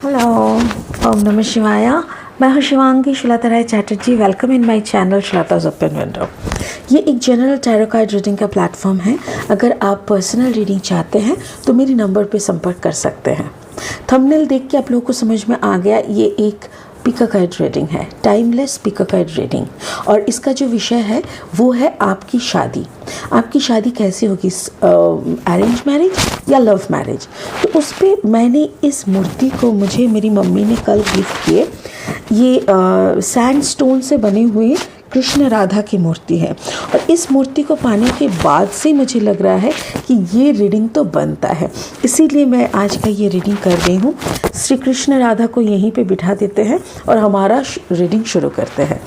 Hello, ओम नमः शिवाया। मैं हूँ Shivangi Shweta Rai Chatterjee. Welcome in my channel Shweta's open window. ये एक जनरल टैरो कार्ड रीडिंग का प्लेटफॉर्म है। अगर आप पर्सनल रीडिंग चाहते हैं तो मेरे नंबर पे संपर्क कर सकते हैं। थंबनेल देख के आप लोगों को समझ में आ गया, ये एक पिका कार्ड रीडिंग है, टाइमलेस पिका कार्ड रीडिंग। और इसका जो विषय है वो है आपकी शादी। आपकी शादी कैसी होगी, अरेंज मैरिज या लव मैरिज। तो उस पर मैंने इस मूर्ति को, मुझे मेरी मम्मी ने कल गिफ्ट किए। ये सैंडस्टोन से बने हुए कृष्ण राधा की मूर्ति है। और इस मूर्ति को पाने के बाद से मुझे लग रहा है कि ये रीडिंग तो बनता है, इसीलिए मैं आज का ये रीडिंग कर रही हूँ। श्री कृष्ण राधा को यहीं पे बिठा देते हैं और हमारा रीडिंग शुरू करते हैं।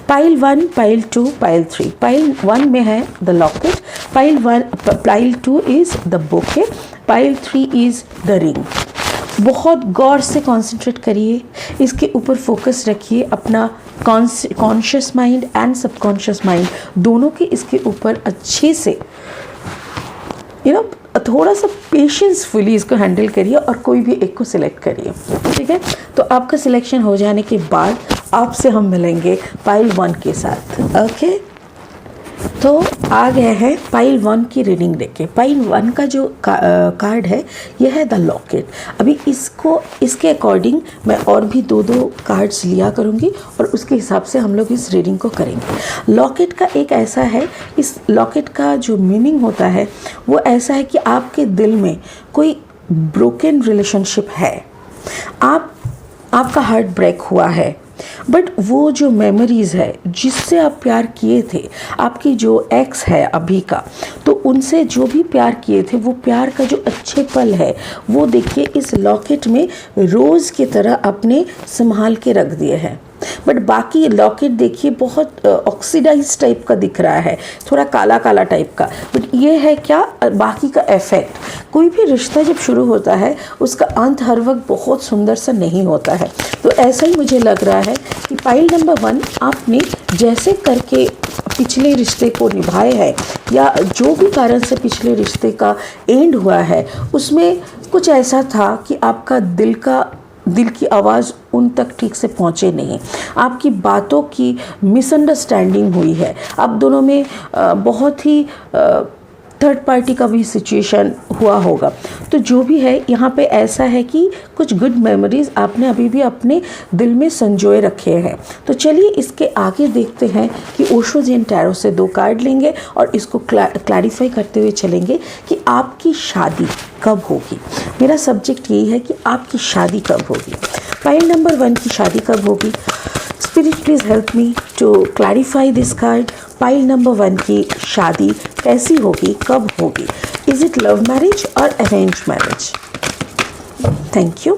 Pile 1, pile 2, pile 3। पाइल 1 में है the locket, pile 2 is the bouquet, pile 3 is the ring. बहुत गौर से कंसंट्रेट करिए, इसके ऊपर फोकस रखिए। अपना conscious mind and subconscious mind दोनों के इसके ऊपर अच्छे से थोड़ा सा पेशेंसफुली इसको हैंडल करिए और कोई भी एक को सिलेक्ट करिए, ठीक है। तो आपका सिलेक्शन हो जाने के बाद आपसे हम मिलेंगे पाइल 1 के साथ, ओके। तो आ गए हैं पाइल 1 की रीडिंग लेके। पाइल 1 का जो कार्ड है यह है द लॉकेट। अभी इसके अकॉर्डिंग मैं और भी दो कार्ड्स लिया करूँगी और उसके हिसाब से हम लोग इस रीडिंग को करेंगे। लॉकेट का एक ऐसा है, इस लॉकेट का जो मीनिंग होता है वो ऐसा है कि आपके दिल में कोई ब्रोकन रिलेशनशिप है, आपका हार्ट ब्रेक हुआ है, बट वो जो मेमोरीज़ है जिससे आप प्यार किए थे, आपकी जो एक्स है अभी का, तो उनसे जो भी प्यार किए थे वो प्यार का जो अच्छे पल है वो देखिए इस लॉकेट में रोज़ की तरह अपने संभाल के रख दिए हैं। बट बाकी लॉकेट देखिए बहुत ऑक्सीडाइज टाइप का दिख रहा है, थोड़ा काला काला टाइप का। बट ये है क्या, बाकी का इफेक्ट। कोई भी रिश्ता जब शुरू होता है उसका अंत हर वक्त बहुत सुंदर सा नहीं होता है। तो ऐसा ही मुझे लग रहा है कि पाइल नंबर 1 आपने जैसे करके पिछले रिश्ते को निभाए हैं या जो भी कारण से पिछले रिश्ते का एंड हुआ है उसमें कुछ ऐसा था कि आपका दिल की आवाज़ उन तक ठीक से पहुँचे नहीं, आपकी बातों की मिसअंडरस्टैंडिंग हुई है, आप दोनों में बहुत ही थर्ड पार्टी का भी सिचुएशन हुआ होगा। तो जो भी है यहाँ पे ऐसा है कि कुछ गुड मेमोरीज़ आपने अभी भी अपने दिल में संजोए रखे हैं। तो चलिए इसके आगे देखते हैं कि ओशो जैन टैरो से 2 कार्ड लेंगे और इसको क्लैरिफाई करते हुए चलेंगे कि आपकी शादी कब होगी। मेरा सब्जेक्ट यही है कि आपकी शादी कब होगी। पाइल नंबर 1 की शादी कब होगी। Spirit please help me to clarify this card. Pile number 1 की शादी कैसी होगी, कब होगी। इज़ इट लव मैरिज और अरेंज मैरिज। Thank you.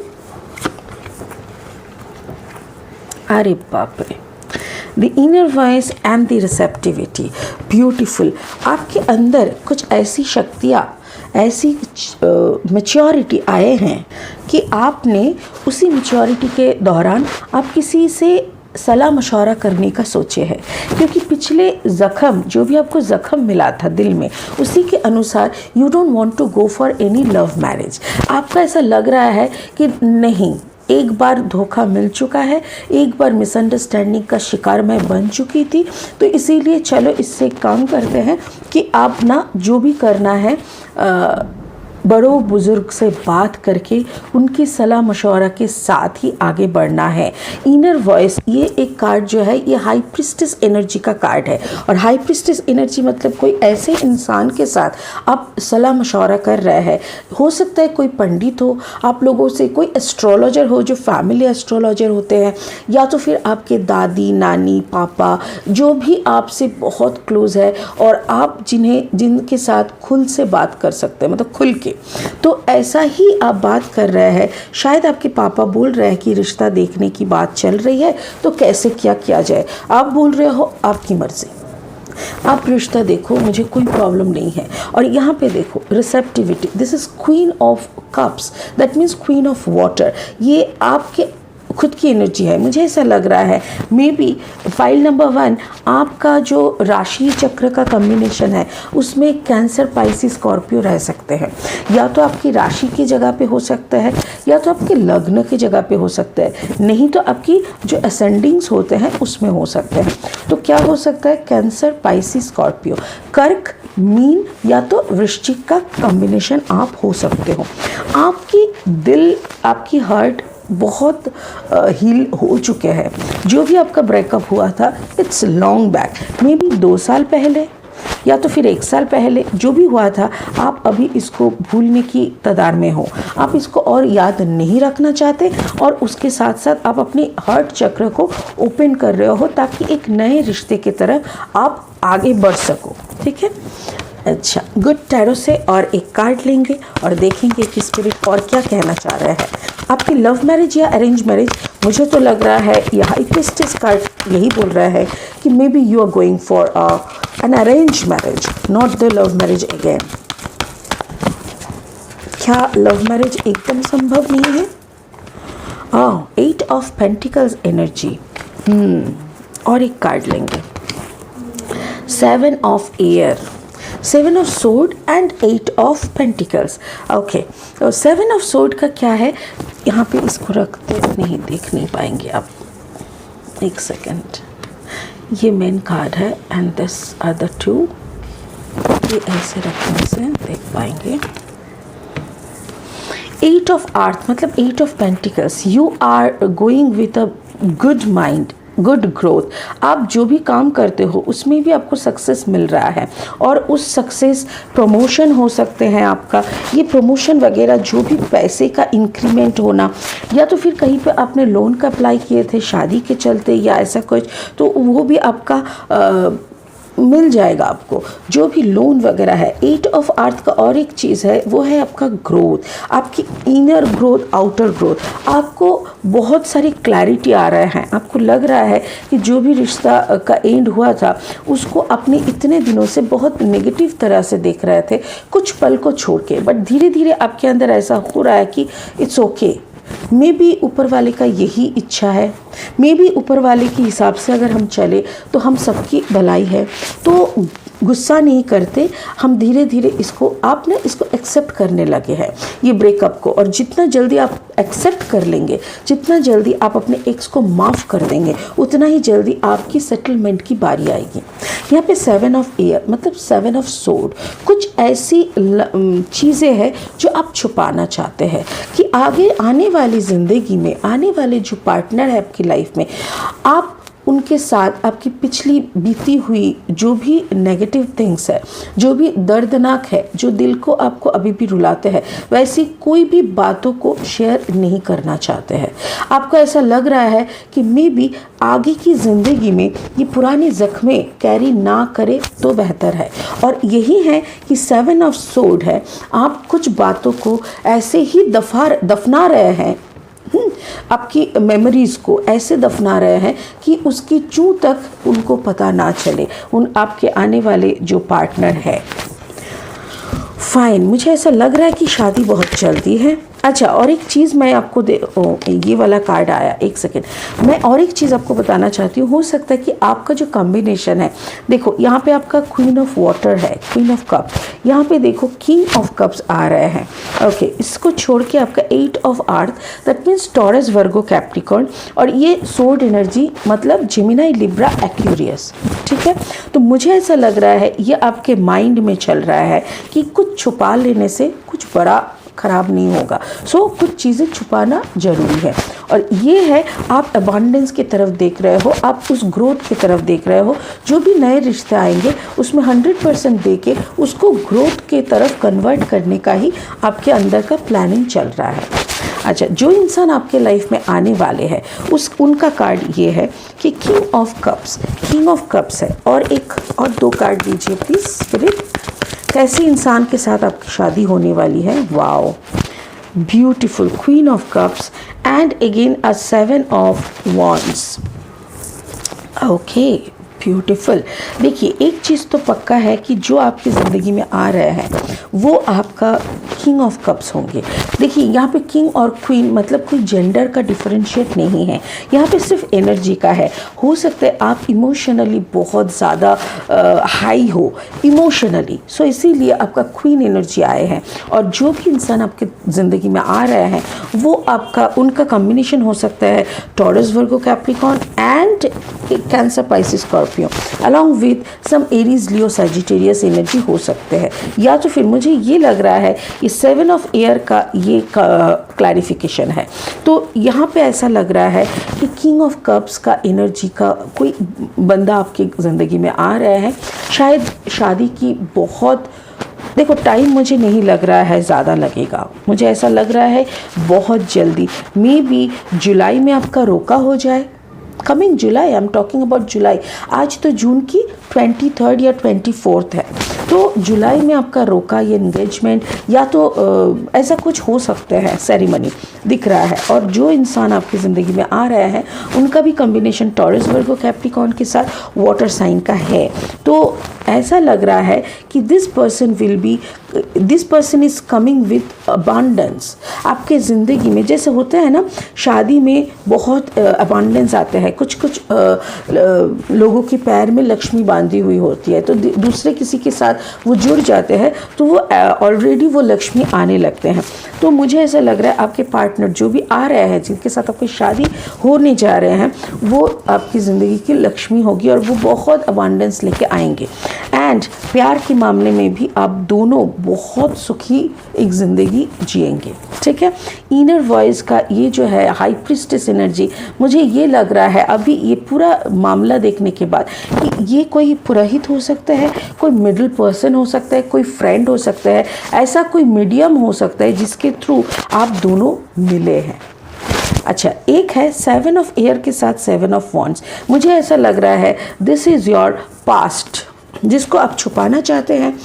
अरे बाप रे, the inner voice and the receptivity, beautiful. आपके अंदर कुछ ऐसी शक्तियाँ, ऐसी मैच्योरिटी आए हैं कि आपने उसी मैच्योरिटी के दौरान आप किसी से सलाह मशवरा करने का सोचे है, क्योंकि पिछले ज़ख़म जो भी आपको ज़ख़म मिला था दिल में उसी के अनुसार you don't want to go for any love marriage. आपका ऐसा लग रहा है कि नहीं, एक बार धोखा मिल चुका है, एक बार मिसअंडरस्टैंडिंग का शिकार मैं बन चुकी थी, तो इसीलिए चलो इससे काम करते हैं कि आप ना जो भी करना है बड़ों बुज़ुर्ग से बात करके उनकी सलाह मशवरा के साथ ही आगे बढ़ना है। इनर वॉइस, ये एक कार्ड जो है ये हाई प्रिस्टेस एनर्जी का कार्ड है। और हाई प्रिस्टेस एनर्जी मतलब कोई ऐसे इंसान के साथ आप सलाह मशवरा कर रहे हैं। हो सकता है कोई पंडित हो, आप लोगों से कोई एस्ट्रोलॉजर हो जो फैमिली एस्ट्रोलॉजर होते हैं, या तो फिर आपके दादी नानी पापा जो भी आपसे बहुत क्लोज है और आप जिनके साथ खुल से बात कर सकते हैं, मतलब खुल के। तो ऐसा ही आप बात कर रहे हैं। शायद आपके पापा बोल रहे हैं कि रिश्ता देखने की बात चल रही है, तो कैसे क्या किया जाए। आप बोल रहे हो आपकी मर्जी, आप रिश्ता देखो, मुझे कोई प्रॉब्लम नहीं है। और यहाँ पे देखो receptivity, this is queen of cups, that means queen of water. ये आपके खुद की एनर्जी है। मुझे ऐसा लग रहा है मे बी फाइल नंबर 1 आपका जो राशि चक्र का कॉम्बिनेशन है उसमें कैंसर, पाइसिस, स्कॉर्पियो रह सकते हैं। या तो आपकी राशि की जगह पे हो सकता है या तो आपके लग्न की जगह पे हो सकता है, नहीं तो आपकी जो असेंडिंग्स होते हैं उसमें हो सकते हैं। तो क्या हो सकता है? कैंसर, पाइसिस, स्कॉर्पियो, कर्क, मीन या तो वृश्चिक का कॉम्बिनेशन आप हो सकते हो। आपकी दिल, आपकी हार्ट बहुत हील हो चुके हैं। जो भी आपका ब्रेकअप हुआ था it's long back, may be 2 साल पहले या तो फिर 1 साल पहले जो भी हुआ था, आप अभी इसको भूलने की कगार में हो। आप इसको और याद नहीं रखना चाहते और उसके साथ साथ आप अपने हार्ट चक्र को ओपन कर रहे हो ताकि एक नए रिश्ते की तरफ आप आगे बढ़ सको। ठीक है, अच्छा, गुड टैरो से और एक कार्ड लेंगे और देखेंगे कि स्पिरिट और क्या कहना चाह रहा है। आपकी लव मैरिज या अरेंज मैरिज, मुझे तो लग रहा है यह हाई प्रीस्टेस कार्ड यही बोल रहा है कि maybe you are going for an arrange marriage, not the love marriage again. क्या लव मैरिज एकदम संभव नहीं है? 8 ऑफ पेंटिकल्स एनर्जी। और एक कार्ड लेंगे, 7 of air, 7 of sword and 8 of pentacles. Okay, तो 7 ऑफ सोर्ड का क्या है? यहाँ पे इसको रखते नहीं, देख नहीं पाएंगे आप, एक सेकेंड। ये मेन कार्ड है एंड दिस आर द 2, ये ऐसे रखने से देख पाएंगे। 8 ऑफ अर्थ मतलब 8 of pentacles. You are going with a good mind, good growth. आप जो भी काम करते हो उसमें भी आपको सक्सेस मिल रहा है और उस सक्सेस, प्रमोशन हो सकते हैं आपका, ये प्रमोशन वगैरह जो भी पैसे का इंक्रीमेंट होना, या तो फिर कहीं पे आपने लोन का अप्लाई किए थे शादी के चलते या ऐसा कुछ, तो वो भी आपका मिल जाएगा आपको, जो भी लोन वगैरह है। 8 ऑफ अर्थ का और एक चीज़ है, वो है आपका ग्रोथ, आपकी इनर ग्रोथ, आउटर ग्रोथ। आपको बहुत सारी क्लैरिटी आ रहा है। आपको लग रहा है कि जो भी रिश्ता का एंड हुआ था उसको अपने इतने दिनों से बहुत नेगेटिव तरह से देख रहे थे, कुछ पल को छोड़ के, बट धीरे धीरे आपके अंदर ऐसा हो रहा है कि इट्स ओके। मे बी ऊपर वाले का यही इच्छा है, मे बी ऊपर वाले के हिसाब से अगर हम चले तो हम सबकी भलाई है, तो गुस्सा नहीं करते हम, धीरे धीरे इसको आप ना इसको एक्सेप्ट करने लगे हैं ये ब्रेकअप को। और जितना जल्दी आप एक्सेप्ट कर लेंगे, जितना जल्दी आप अपने एक्स को माफ़ कर देंगे, उतना ही जल्दी आपकी सेटलमेंट की बारी आएगी। यहाँ पे 7 ऑफ एयर मतलब 7 ऑफ सोर्ड, कुछ ऐसी चीज़ें हैं जो आप छुपाना चाहते हैं कि आगे आने वाली ज़िंदगी में, आने वाले जो पार्टनर है आपकी लाइफ में, आप उनके साथ आपकी पिछली बीती हुई जो भी नेगेटिव थिंग्स है, जो भी दर्दनाक है, जो दिल को आपको अभी भी रुलाते हैं, वैसी कोई भी बातों को शेयर नहीं करना चाहते हैं। आपको ऐसा लग रहा है कि मे बी आगे की ज़िंदगी में ये पुरानी ज़ख्में कैरी ना करे तो बेहतर है। और यही है कि 7 ऑफ सोर्ड है, आप कुछ बातों को ऐसे ही दफना रहे हैं, आपकी मेमोरीज़ को ऐसे दफना रहे हैं कि उसकी चूं तक उनको पता ना चले, उन आपके आने वाले जो पार्टनर है। फाइन, मुझे ऐसा लग रहा है कि शादी बहुत जल्दी है। अच्छा, और एक चीज़ मैं आपको ये वाला कार्ड आया, एक सेकेंड, मैं और एक चीज़ आपको बताना चाहती हूँ। हो सकता है कि आपका जो कॉम्बिनेशन है, देखो यहाँ पे आपका क्वीन ऑफ वाटर है, क्वीन ऑफ कप, यहाँ पे देखो किंग ऑफ कप्स आ रहे हैं। ओके, इसको छोड़ के आपका 8 of earth, that means taurus, Virgo, Capricorn, और ये सोर्ड एनर्जी मतलब जेमिनी, लिब्रा, एक्वेरियस। ठीक है, तो मुझे ऐसा लग रहा है ये आपके माइंड में चल रहा है कि कुछ छुपा लेने से कुछ बड़ा खराब नहीं होगा। सो कुछ चीज़ें छुपाना ज़रूरी है। और ये है, आप अबांडेंस की तरफ देख रहे हो, आप उस ग्रोथ की तरफ देख रहे हो। जो भी नए रिश्ते आएंगे उसमें 100% दे के उसको ग्रोथ के तरफ कन्वर्ट करने का ही आपके अंदर का प्लानिंग चल रहा है। अच्छा, जो इंसान आपके लाइफ में आने वाले हैं उनका कार्ड ये है कि king of cups, king of cups है। और एक और 2 कार्ड दीजिए प्लीज़ स्पिरिट, कैसे इंसान के साथ आपकी शादी होने वाली है। Wow, beautiful, queen of cups and again a 7 of wands. Okay, beautiful. देखिए एक चीज़ तो पक्का है कि जो आपकी ज़िंदगी में आ रहे हैं वो आपका किंग ऑफ कप्स होंगे। देखिए यहाँ पे किंग और क्वीन मतलब कोई जेंडर का डिफरेंशिएट नहीं है, यहाँ पे सिर्फ एनर्जी का है। हो सकता है आप इमोशनली बहुत ज़्यादा हाई हो इमोशनली, सो इसीलिए आपका क्वीन एनर्जी आए हैं। और जो भी इंसान आपके ज़िंदगी में आ रहे हैं वो आपका उनका कॉम्बिनेशन हो सकता है Taurus Virgo Capricorn and Cancer Pisces Scorpio along with some Aries Leo Sagittarius energy हो सकते हैं। या तो फिर मुझे ये लग रहा है ये 7 ऑफ एयर का ये क्लैरिफिकेशन है। तो यहाँ पे ऐसा लग रहा है कि किंग ऑफ कप्स का एनर्जी का कोई बंदा आपकी ज़िंदगी में आ रहा है। शायद शादी की बहुत, देखो टाइम मुझे नहीं लग रहा है ज़्यादा लगेगा, मुझे ऐसा लग रहा है बहुत जल्दी, मे बी जुलाई में आपका रोका हो जाए। Coming July, I am talking about July. आज तो जून की 23 या 24 है, तो जुलाई में आपका रोका ये एंगेजमेंट या तो ऐसा कुछ हो सकता है, सेरेमनी दिख रहा है। और जो इंसान आपकी ज़िंदगी में आ रहा है उनका भी कॉम्बिनेशन टॉरस वर्गो कैप्रिकॉर्न के साथ वाटर साइन का है। तो ऐसा लग रहा है कि this person is coming with abundance. आपके ज़िंदगी में जैसे होता है ना, शादी में बहुत अबांडेंस आते हैं, कुछ लोगों के पैर में लक्ष्मी बांधी हुई होती है, तो दूसरे किसी के साथ वो जुड़ जाते हैं तो वो ऑलरेडी वो लक्ष्मी आने लगते हैं। तो मुझे ऐसा लग रहा है आपके पार्टनर जो भी आ रहे हैं, जिनके साथ आपकी शादी होने जा रहे हैं, वो आपकी ज़िंदगी की लक्ष्मी होगी और वो बहुत अबांडेंस लेके आएंगे। एंड प्यार के मामले में भी आप दोनों बहुत सुखी एक ज़िंदगी जिएंगे, ठीक है। इनर वॉइस का ये जो है हाई प्रीस्टेस एनर्जी, मुझे ये लग रहा है अभी ये पूरा मामला देखने के बाद कि ये कोई पुरोहित हो सकता है, कोई मिडिल पर्सन हो सकता है, कोई फ्रेंड हो सकता है, ऐसा कोई मीडियम हो सकता है जिसके थ्रू आप दोनों मिले हैं। अच्छा, एक है 7 ऑफ एयर के साथ 7 ऑफ वॉन्ड्स। मुझे ऐसा लग रहा है दिस इज़ योर पास्ट, जिसको आप छुपाना चाहते हैं।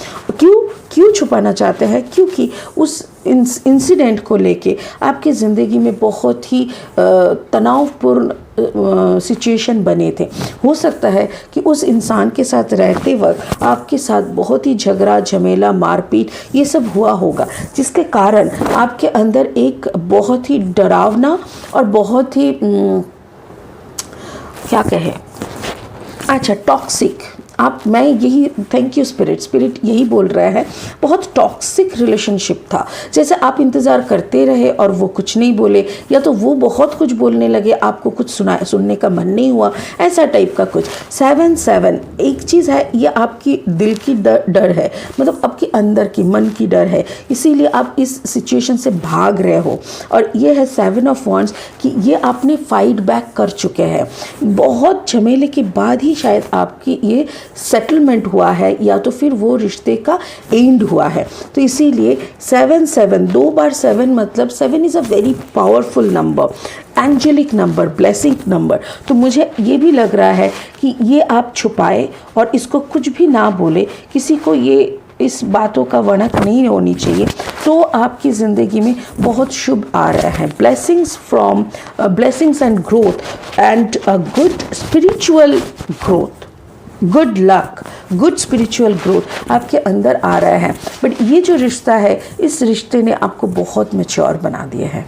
क्यों छुपाना चाहते हैं? क्योंकि उस इंसिडेंट को लेके आपकी ज़िंदगी में बहुत ही तनावपूर्ण सिचुएशन बने थे। हो सकता है कि उस इंसान के साथ रहते वक्त आपके साथ बहुत ही झगड़ा झमेला मारपीट ये सब हुआ होगा, जिसके कारण आपके अंदर एक बहुत ही डरावना और बहुत ही क्या कहें, अच्छा टॉक्सिक, मैं यही, थैंक यू स्पिरिट यही बोल रहा है, बहुत टॉक्सिक रिलेशनशिप था। जैसे आप इंतज़ार करते रहे और वो कुछ नहीं बोले, या तो वो बहुत कुछ बोलने लगे, आपको कुछ सुनने का मन नहीं हुआ, ऐसा टाइप का कुछ। 7 एक चीज़ है, ये आपकी दिल की डर है, मतलब आपके अंदर की मन की डर है, इसीलिए आप इस सिचुएशन से भाग रहे हो। और ये है 7 ऑफ वॉन्ड्स कि ये आपने फाइट बैक कर चुके हैं, बहुत झमेले के बाद ही शायद आपकी ये सेटलमेंट हुआ है, या तो फिर वो रिश्ते का एंड हुआ है। तो इसीलिए 7 2 बार 7 मतलब 7 is a very powerful number, angelic number, blessing number. तो मुझे ये भी लग रहा है कि ये आप छुपाए और इसको कुछ भी ना बोले, किसी को ये इस बातों का वणक नहीं होनी चाहिए, तो आपकी ज़िंदगी में बहुत शुभ आ रहा है। Blessings and growth and a good spiritual growth, good luck, good spiritual growth आपके अंदर आ रहा है। बट ये जो रिश्ता है, इस रिश्ते ने आपको बहुत मैच्योर बना दिया है।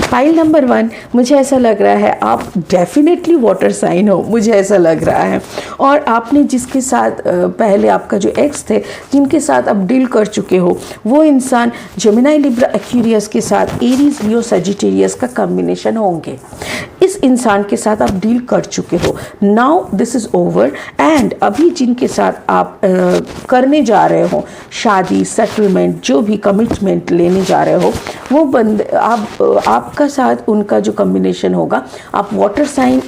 फाइल नंबर 1, मुझे ऐसा लग रहा है आप डेफिनेटली वाटर साइन हो, मुझे ऐसा लग रहा है। और आपने जिसके साथ पहले आपका जो एक्स थे, जिनके साथ आप डील कर चुके हो, वो इंसान जेमिनी लिब्रा एक्वेरियस के साथ एरीज लियो सजिटेरियस का कॉम्बिनेशन होंगे। इस इंसान के साथ आप डील कर चुके हो, now this is over. And अभी जिनके साथ आप करने जा रहे हो शादी, सेटलमेंट, जो भी कमिटमेंट लेने जा रहे हो, वो आपका साथ उनका जो कॉम्बिनेशन होगा, आप water sign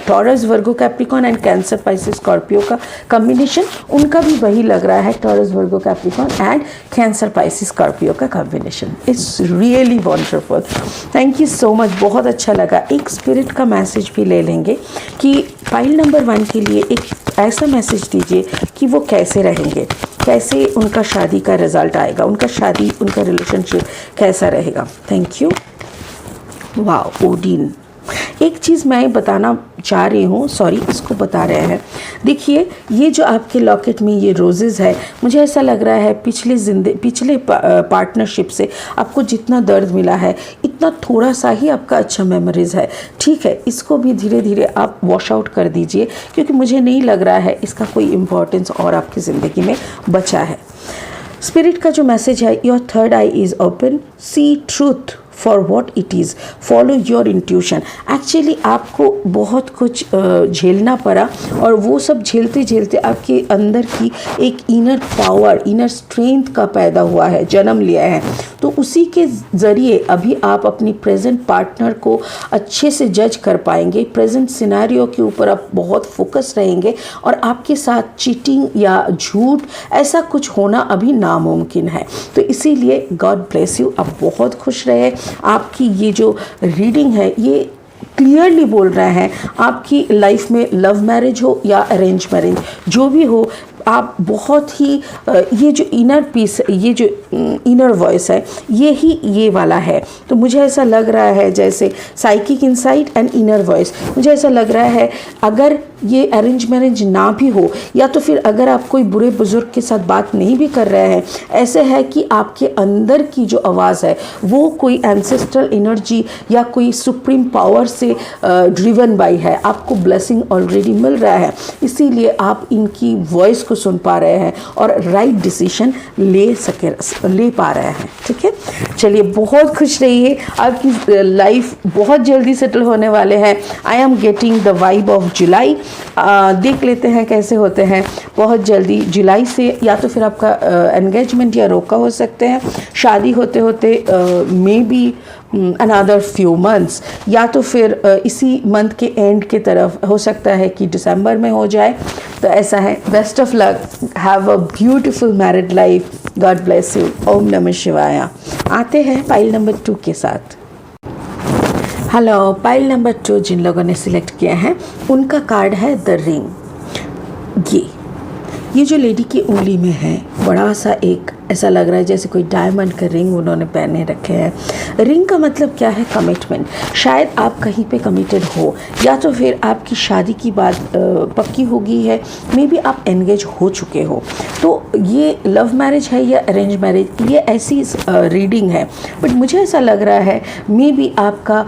Taurus Virgo Capricorn and Cancer Pisces Scorpio का कॉम्बिनेशन, उनका भी वही लग रहा है, Taurus Virgo Capricorn and Cancer Pisces Scorpio का combination. It's really wonderful, thank you so much, बहुत अच्छा लगा। एक स्पिरिट का मैसेज भी ले लेंगे कि फाइल नंबर 1 के लिए एक ऐसा मैसेज दीजिए कि वो कैसे रहेंगे, कैसे उनका शादी का रिजल्ट आएगा, उनका रिलेशनशिप कैसा रहेगा। Thank you. वाओ, ओडिन, एक चीज़ मैं बताना चाह रही हूँ, सॉरी इसको बता रहे हैं। देखिए ये जो आपके लॉकेट में ये रोजेज़ है, मुझे ऐसा लग रहा है पिछले पार्टनरशिप से आपको जितना दर्द मिला है इतना थोड़ा सा ही आपका अच्छा मेमोरीज़ है। ठीक है, इसको भी धीरे धीरे आप वॉश आउट कर दीजिए, क्योंकि मुझे नहीं लग रहा है इसका कोई इम्पोर्टेंस और आपकी ज़िंदगी में बचा है। स्पिरिट का जो मैसेज है, your third eye is open, see truth for what it is, follow your intuition. Actually आपको बहुत कुछ झेलना पड़ा, और वो सब झेलते झेलते आपके अंदर की एक इनर पावर, इनर स्ट्रेंथ का पैदा हुआ है, जन्म लिया है। तो उसी के ज़रिए अभी आप अपनी प्रेजेंट पार्टनर को अच्छे से जज कर पाएंगे। प्रेजेंट सिनेरियो के ऊपर आप बहुत फोकस रहेंगे, और आपके साथ चीटिंग या झूठ ऐसा कुछ होना अभी नामुमकिन है। तो इसीलिए गॉड ब्लेस यू, आप बहुत खुश रहे। आपकी ये जो रीडिंग है ये क्लियरली बोल रहा है आपकी लाइफ में लव मैरिज हो या अरेंज मैरिज, जो भी हो, आप बहुत ही ये जो इनर पीस, ये जो इनर वॉइस है, ये वाला है। तो मुझे ऐसा लग रहा है जैसे psychic insight and inner voice, मुझे ऐसा लग रहा है अगर ये अरेंज मैरिज ना भी हो, या तो फिर अगर आप कोई बुरे बुजुर्ग के साथ बात नहीं भी कर रहे हैं, ऐसे है कि आपके अंदर की जो आवाज़ है वो कोई एंसेस्ट्रल एनर्जी या कोई सुप्रीम पावर से ड्रिवन बाई है। आपको ब्लेसिंग ऑलरेडी मिल रहा है, इसीलिए आप इनकी वॉइस को सुन पा रहे हैं और राइट डिसीजन ले पा रहे हैं। ठीक है, चलिए बहुत खुश रहिए, आपकी लाइफ बहुत जल्दी सेटल होने वाले हैं। I am getting the vibe of July. देख लेते हैं कैसे होते हैं। बहुत जल्दी जुलाई से या तो फिर आपका एंगेजमेंट या रोका हो सकते हैं, शादी होते होते may be another few months, या तो फिर इसी मंथ के एंड के तरफ हो सकता है कि दिसंबर में हो जाए। तो ऐसा है, best of luck, have a beautiful married life, God bless you, ओम नमः शिवाय। आते हैं पाइल नंबर 2 के साथ। हेलो, पाइल नंबर 2 जिन लोगों ने सिलेक्ट किया है उनका कार्ड है द रिंग। ये जो लेडी की उंगली में है बड़ा सा एक ऐसा लग रहा है जैसे कोई डायमंड का रिंग उन्होंने पहने रखे हैं। रिंग का मतलब क्या है? कमिटमेंट। शायद आप कहीं पे कमिटेड हो, या तो फिर आपकी शादी की बात पक्की हो गई है, मे बी आप एंगेज हो चुके हो। तो ये लव मैरिज है या अरेंज मैरिज, ये ऐसी रीडिंग है। बट मुझे ऐसा लग रहा है मे बी आपका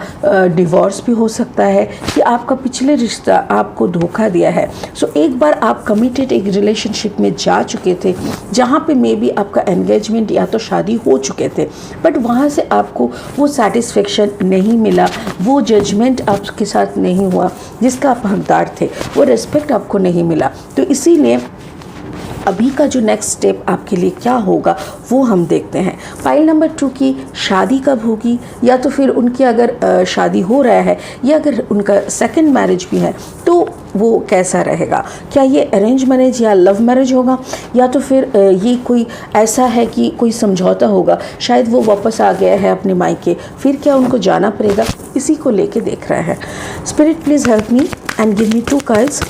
डिवोर्स भी हो सकता है, कि आपका पिछले रिश्ता आपको धोखा दिया है। सो एक बार आप कमिटेड एक रिलेशनशिप में जा चुके थे, जहाँ पे मे बी आपका एंगेजमेंट या तो शादी हो चुके थे, बट वहाँ से आपको वो सेटिस्फेक्शन नहीं मिला, वो जजमेंट आपके साथ नहीं हुआ जिसका आप हकदार थे, वो रिस्पेक्ट आपको नहीं मिला। तो इसीलिए अभी का जो नेक्स्ट स्टेप आपके लिए क्या होगा वो हम देखते हैं। पाइल नंबर 2 की शादी कब होगी, या तो फिर उनकी अगर शादी हो रहा है, या अगर उनका सेकंड मैरिज भी है तो वो कैसा रहेगा। क्या ये अरेंज मैरिज या लव मैरिज होगा, या तो फिर ये कोई ऐसा है कि कोई समझौता होगा, शायद वो वापस आ गया है अपने मायके, फिर क्या उनको जाना पड़ेगा, इसी को लेके देख रहा है। Spirit please help me and give me 2 cards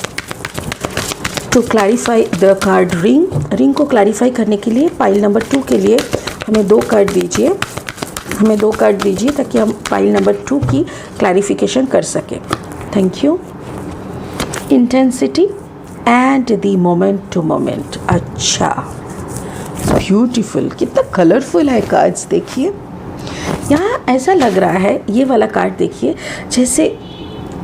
to clarify the card ring. Ring को क्लैरिफाई करने के लिए पाइल नंबर 2 के लिए हमें 2 कार्ड दीजिए, हमें 2 कार्ड दीजिए ताकि हम पाइल नंबर 2 की क्लैरिफिकेशन कर सकें। Thank you. Intensity and the moment to moment. अच्छा, ब्यूटीफुल, कितना कलरफुल है कार्ड्स। देखिए यहाँ ऐसा लग रहा है, ये वाला कार्ड देखिए, जैसे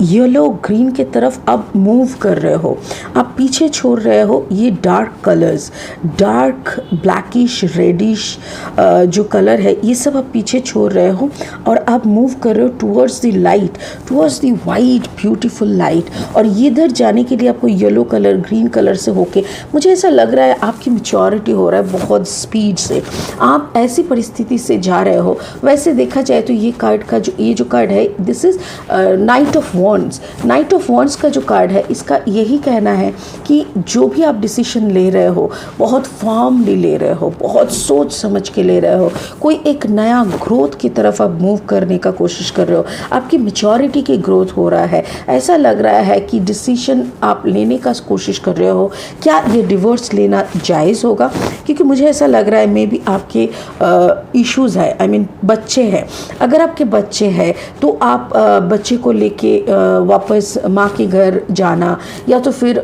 येलो ग्रीन के तरफ आप मूव कर रहे हो, आप पीछे छोड़ रहे हो ये dark colours, dark blackish reddish जो कलर है ये सब आप पीछे छोड़ रहे हो, और आप मूव कर रहे हो towards the light, towards the white beautiful light. और ये इधर जाने के लिए आपको येलो कलर ग्रीन कलर से होके, मुझे ऐसा लग रहा है आपकी मैच्योरिटी हो रहा है बहुत स्पीड से, आप ऐसी परिस्थिति से जा रहे हो। वैसे देखा जाए तो ये कार्ड का ये जो कार्ड है, this is night of night of wands का जो कार्ड है, इसका यही कहना है कि जो भी आप डिसीजन ले रहे हो बहुत फॉर्मली ले रहे हो, बहुत सोच समझ के ले रहे हो, कोई एक नया ग्रोथ की तरफ आप मूव करने का कोशिश कर रहे हो, आपकी मैच्योरिटी की ग्रोथ हो रहा है। ऐसा लग रहा है कि डिसीजन आप लेने का कोशिश कर रहे हो, क्या ये डिवोर्स लेना जायज़ होगा, क्योंकि मुझे ऐसा लग रहा है मे बी आपके इश्यूज़ है, आई मीन बच्चे हैं। अगर आपके बच्चे हैं तो आप बच्चे को लेके वापस माँ के घर जाना, या तो फिर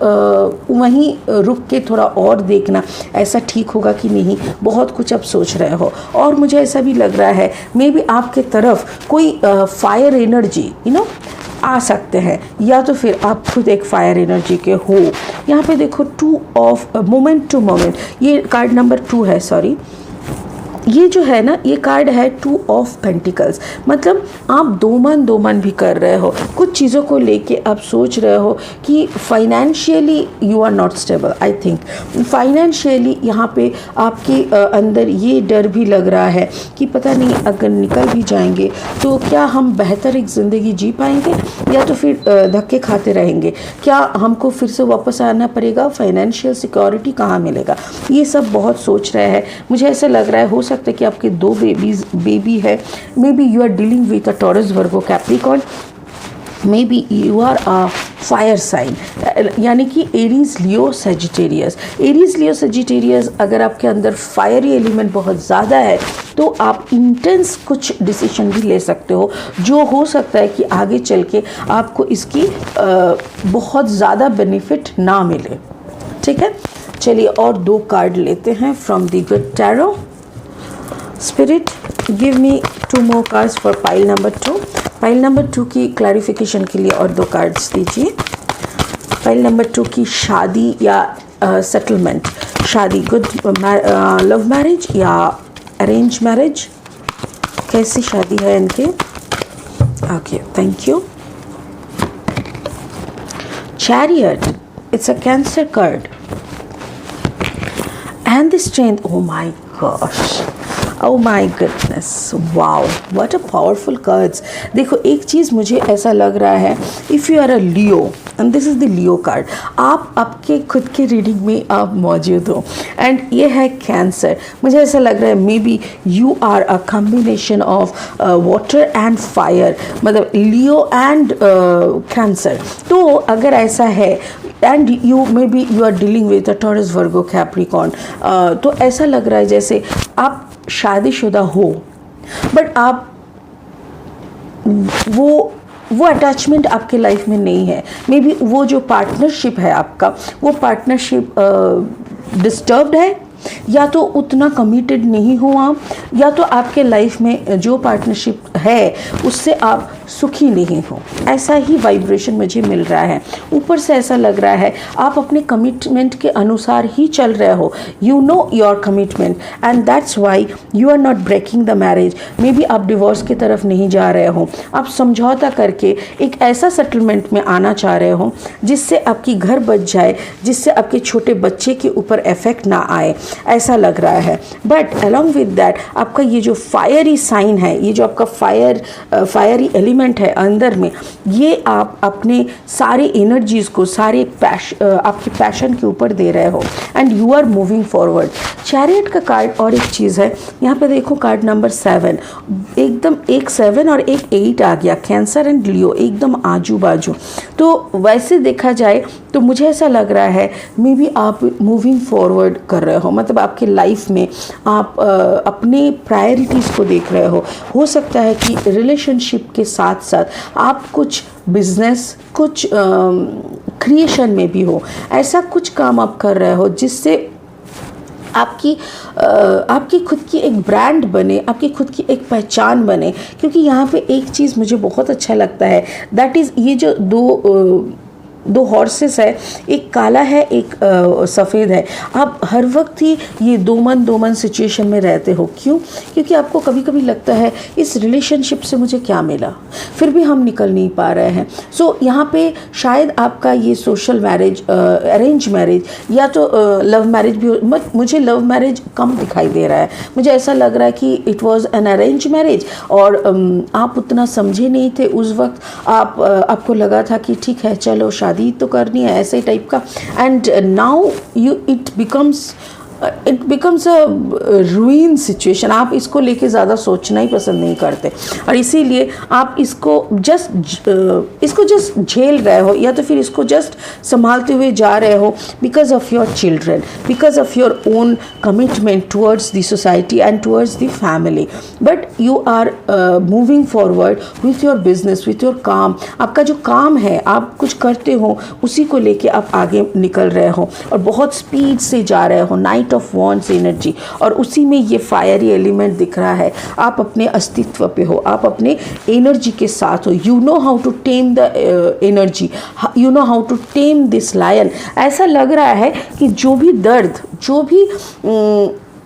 वहीं रुक के थोड़ा और देखना ऐसा ठीक होगा कि नहीं, बहुत कुछ आप सोच रहे हो। और मुझे ऐसा भी लग रहा है मे बी आपके तरफ कोई फायर एनर्जी आ सकते हैं, या तो फिर आप खुद एक फायर एनर्जी के हो। यहाँ पे देखो 2 ऑफ मोमेंट टू मोमेंट, ये कार्ड नंबर 2 है, सॉरी, ये जो है ना, ये कार्ड है 2 ऑफ पेंटिकल्स। मतलब आप दो मन भी कर रहे हो, कुछ चीज़ों को लेके आप सोच रहे हो कि financially you are not stable. I think financially यहाँ पे आपके अंदर ये डर भी लग रहा है कि पता नहीं अगर निकल भी जाएंगे तो क्या हम बेहतर एक ज़िंदगी जी पाएंगे, या तो फिर धक्के खाते रहेंगे, क्या हमको फिर से वापस आना पड़ेगा, फाइनेंशियल सिक्योरिटी कहाँ मिलेगा, ये सब बहुत सोच रहे हैं। मुझे ऐसा लग रहा है हो सकता है कि आपके 2 बेबी है, maybe you are dealing with a Taurus, Virgo, Capricorn, maybe you are a fire sign, यानी कि Aries, Leo, Sagittarius. Aries, Leo, Sagittarius अगर आपके अंदर फायरी एलिमेंट बहुत ज़्यादा है तो आप इंटेंस कुछ डिसीजन भी ले सकते हो, जो हो सकता है कि आगे चल के आपको इसकी बहुत ज़्यादा बेनिफिट ना मिले। ठीक है, चलिए और 2 कार्ड लेते हैं from the good tarot. Spirit, give me 2 more cards for pile number 2। Pile number 2 की क्लैरिफिकेशन के लिए और 2 कार्ड्स दीजिए। पाइल नंबर 2 की शादी या सेटलमेंट, शादी, गुड लव मैरिज या अरेंज मैरिज, कैसी शादी है इनके। Okay, thank you. Chariot, it's a cancer card and the strength. Oh my gosh, oh my goodness, wow, what a powerful cards। देखो एक चीज़ मुझे ऐसा लग रहा है, if you are a Leo and this is the Leo card, आप आपके खुद के रीडिंग में आप मौजूद हो एंड ये है कैंसर। मुझे ऐसा लग रहा है maybe you are a combination of water and fire, मतलब लियो एंड कैंसर। तो अगर ऐसा है and you maybe you are dealing with a Taurus, Virgo, Capricorn, तो ऐसा लग रहा है जैसे आप शादीशुदा हो बट आप वो अटैचमेंट आपके लाइफ में नहीं है। मे बी वो जो पार्टनरशिप है आपका, वो पार्टनरशिप डिस्टर्ब्ड है, या तो उतना कमिटेड नहीं हो आप, या तो आपके लाइफ में जो पार्टनरशिप है उससे आप सुखी नहीं हो। ऐसा ही वाइब्रेशन मुझे मिल रहा है। ऊपर से ऐसा लग रहा है आप अपने कमिटमेंट के अनुसार ही चल रहे हो, you know your commitment and that's why you are not breaking the marriage. Maybe आप डिवोर्स की तरफ नहीं जा रहे हो, आप समझौता करके एक ऐसा सेटलमेंट में आना चाह रहे हो जिससे आपकी घर बच जाए, जिससे आपके छोटे बच्चे के ऊपर इफेक्ट ना आए, ऐसा लग रहा है। बट अलॉन्ग विद दैट आपका ये जो फायरी साइन है, ये जो आपका फायरी एलिमेंट है अंदर में, ये आप अपने सारे एनर्जीज को, सारे आपके पैशन के ऊपर दे रहे हो and you are moving forward. Chariot का कार्ड और एक चीज़ है, यहाँ पे देखो कार्ड नंबर 7, एकदम एक 7 और एक 8 आ गया, कैंसर एंड लियो एकदम आजू बाजू। तो वैसे देखा जाए तो मुझे ऐसा लग रहा है मे बी आप मूविंग फॉरवर्ड कर रहे हो, मतलब आपके लाइफ में आप अपने प्रायोरिटीज़ को देख रहे हो सकता है कि रिलेशनशिप के साथ साथ आप कुछ बिजनेस, कुछ क्रिएशन में भी हो, ऐसा कुछ काम आप कर रहे हो जिससे आपकी खुद की एक ब्रांड बने, आपकी खुद की एक पहचान बने। क्योंकि यहाँ पे एक चीज़ मुझे बहुत अच्छा लगता है, दैट इज़ ये जो दो हॉर्सेस है, एक काला है एक सफ़ेद है। आप हर वक्त ही ये दो मन सिचुएशन में रहते हो। क्यों? क्योंकि आपको कभी कभी लगता है इस रिलेशनशिप से मुझे क्या मिला, फिर भी हम निकल नहीं पा रहे हैं। सो यहाँ पे शायद आपका ये सोशल मैरिज, अरेंज मैरिज या तो लव मैरिज भी हो। मुझे लव मैरिज कम दिखाई दे रहा है, मुझे ऐसा लग रहा है कि it was an arrange marriage और आप उतना समझे नहीं थे उस वक्त। आपको लगा था कि ठीक है चलो शादी तो करनी है, ऐसे टाइप का। And now it becomes it becomes a रूइन situation. आप इसको लेके ज़्यादा सोचना ही पसंद नहीं करते और इसीलिए आप इसको जस्ट झेल रहे हो या तो फिर इसको जस्ट संभालते हुए जा रहे हो because of your children, because of your own commitment towards the society and towards the family. But you are moving forward with your business, with your काम। आपका जो काम है, आप कुछ करते हो, उसी को लेके आप आगे निकल रहे हो और बहुत स्पीड से जा रहे हो। नाइट ऑफ वॉन्ड्स एनर्जी, और उसी में ये फायरी एलिमेंट दिख रहा है। आप अपने अस्तित्व पे हो, आप अपने एनर्जी के साथ हो। You know how to tame the energy, you know how to tame this lion. ऐसा लग रहा है कि जो भी दर्द, जो भी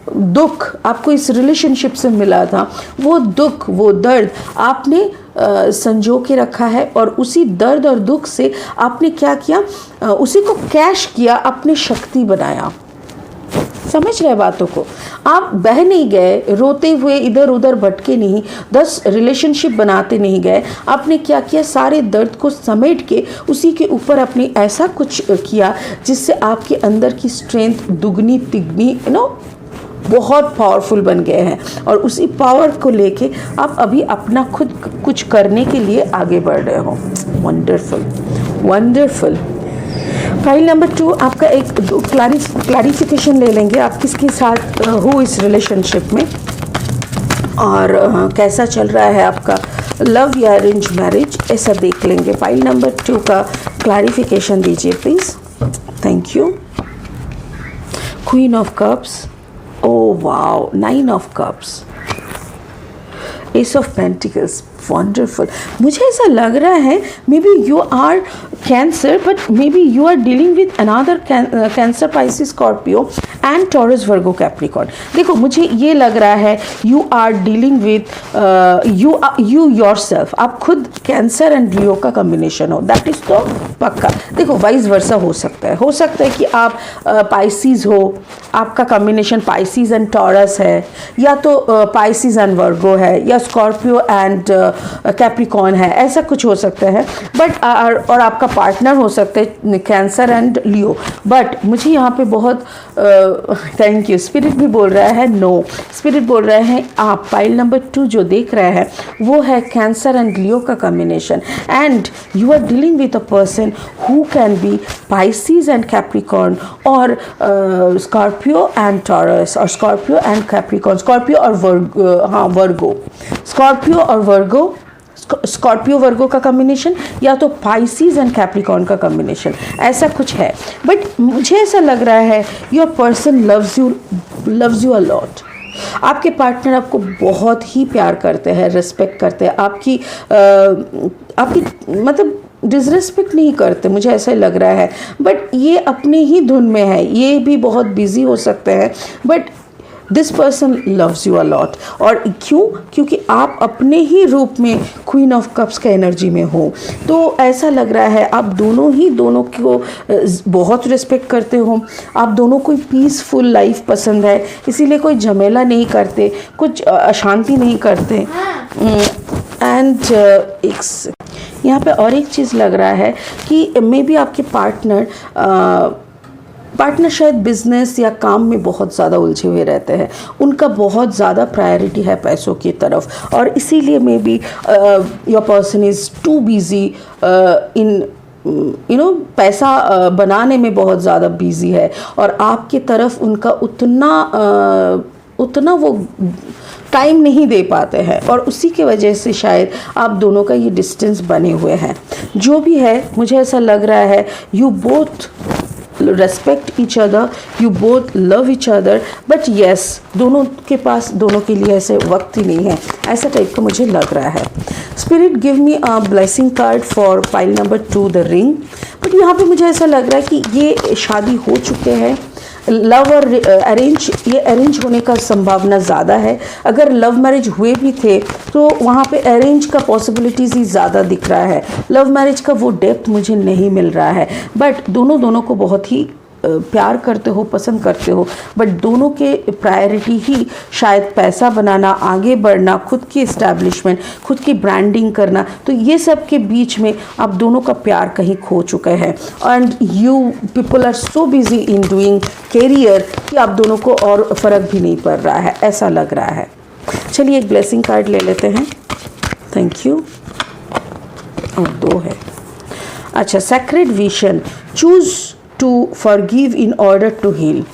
दुख आपको इस रिलेशनशिप से मिला था, वो दुख, वो दर्द आपने संजो के रखा है और उसी दर्द और दुख से आपने क्या किया, उसी को कैश किया, अपनी शक्ति बनाया। समझ रहे बातों को? आप बह नहीं गए, रोते हुए इधर उधर भटके नहीं, 10 रिलेशनशिप बनाते नहीं गए। आपने क्या किया, सारे दर्द को समेट के उसी के ऊपर आपने ऐसा कुछ किया जिससे आपके अंदर की स्ट्रेंथ दुगनी तिगनी बहुत पावरफुल बन गए हैं और उसी पावर को लेके आप अभी अपना खुद कुछ करने के लिए आगे बढ़ रहे हो। Wonderful, wonderful. फाइल नंबर 2 आपका एक क्लैरिफिकेशन ले लेंगे, आप किसके साथ हो इस रिलेशनशिप में और कैसा चल रहा है आपका लव या अरेंज मैरिज, ऐसा देख लेंगे। फाइल नंबर 2 का क्लैरिफिकेशन दीजिए please. Thank you. Queen of cups, oh wow, 9 of cups, Ace of Pentacles, wonderful। मुझे ऐसा लग रहा है maybe you are Cancer, but maybe you are dealing with another Cancer, Pisces, Scorpio and Taurus, Virgo, Capricorn. देखो मुझे ये लग रहा है you are dealing with you yourself, आप खुद कैंसर एंड लियो का कॉम्बिनेशन हो, दैट इज तो पक्का। देखो वाइस वर्सा हो सकता है कि आप पाइसिस हो, आपका कॉम्बिनेशन पाइसिस एंड टॉरस है, या तो पाइसिस एंड वर्गो है, या स्कॉर्पियो एंड कैप्रिकॉर्न है, ऐसा कुछ हो सकता है। बट और आपका पार्टनर हो सकता है कैंसर एंड लियो। बट मुझे यहाँ पे बहुत थैंक यू, स्पिरिट भी बोल रहा है नो, स्पिरिट बोल रहे हैं आप फाइल नंबर 2 जो देख रहे हैं वो है कैंसर एंड लियो का combination, and you are dealing with a person who can be Pisces and Capricorn और स्कॉर्पियो एंड टॉरस, और स्कॉर्पियो एंड कैप्रिकॉर्न, स्कॉर्पियो और वर्गो, स्कॉर्पियो और वर्गो, स्कॉर्पियो वर्गो का कॉम्बिनेशन, या तो पाइसिस एंड कैप्रिकॉर्न का combination, ऐसा कुछ है। बट मुझे ऐसा लग रहा है your person loves you a lot. आपके पार्टनर आपको बहुत ही प्यार करते हैं, रिस्पेक्ट करते हैं, आपकी मतलब डिसरिस्पेक्ट नहीं करते, मुझे ऐसा लग रहा है। बट ये अपने ही धुन में है, ये भी बहुत बिजी हो सकते हैं, but this person loves you a lot. और क्यों? क्योंकि आप अपने ही रूप में क्वीन ऑफ कप्स का एनर्जी में हो, तो ऐसा लग रहा है आप दोनों को बहुत रिस्पेक्ट करते हो, आप दोनों को पीसफुल लाइफ पसंद है, इसीलिए कोई झमेला नहीं करते, कुछ अशांति नहीं करते। एंड यहाँ पे और एक चीज़ लग रहा है कि मे बी आपके पार्टनर शायद बिजनेस या काम में बहुत ज़्यादा उलझे हुए रहते हैं, उनका बहुत ज़्यादा प्रायोरिटी है पैसों की तरफ, और इसीलिए may be your person is too busy in पैसा बनाने में बहुत ज़्यादा बिजी है, और आपकी तरफ उनका उतना वो टाइम नहीं दे पाते हैं, और उसी के वजह से शायद आप दोनों का ये डिस्टेंस बने हुए हैं। जो भी है, मुझे ऐसा लग रहा है you both respect each other, you both love each other, but yes, दोनों के पास दोनों के लिए ऐसे वक्त ही नहीं है, ऐसा टाइप का मुझे लग रहा है। Spirit give me a blessing card for file number 2 the ring. But यहाँ पे मुझे ऐसा लग रहा है कि ये शादी हो चुके हैं, लव और अरेंज, ये अरेंज होने का संभावना ज़्यादा है। अगर लव मैरिज हुए भी थे तो वहाँ पे अरेंज का पॉसिबिलिटीज़ ही ज़्यादा दिख रहा है, लव मैरिज का वो डेप्थ मुझे नहीं मिल रहा है। बट दोनों को बहुत ही प्यार करते हो, पसंद करते हो, बट दोनों के प्रायोरिटी ही शायद पैसा बनाना, आगे बढ़ना, खुद की इस्टेब्लिशमेंट, खुद की ब्रांडिंग करना, तो ये सब के बीच में आप दोनों का प्यार कहीं खो चुके हैं। And you people are so busy in doing career कि आप दोनों को और फ़र्क भी नहीं पड़ रहा है, ऐसा लग रहा है। चलिए एक ब्लेसिंग कार्ड ले लेते हैं। Thank you. और 2 है। अच्छा, sacred vision, choose to forgive in order to heal.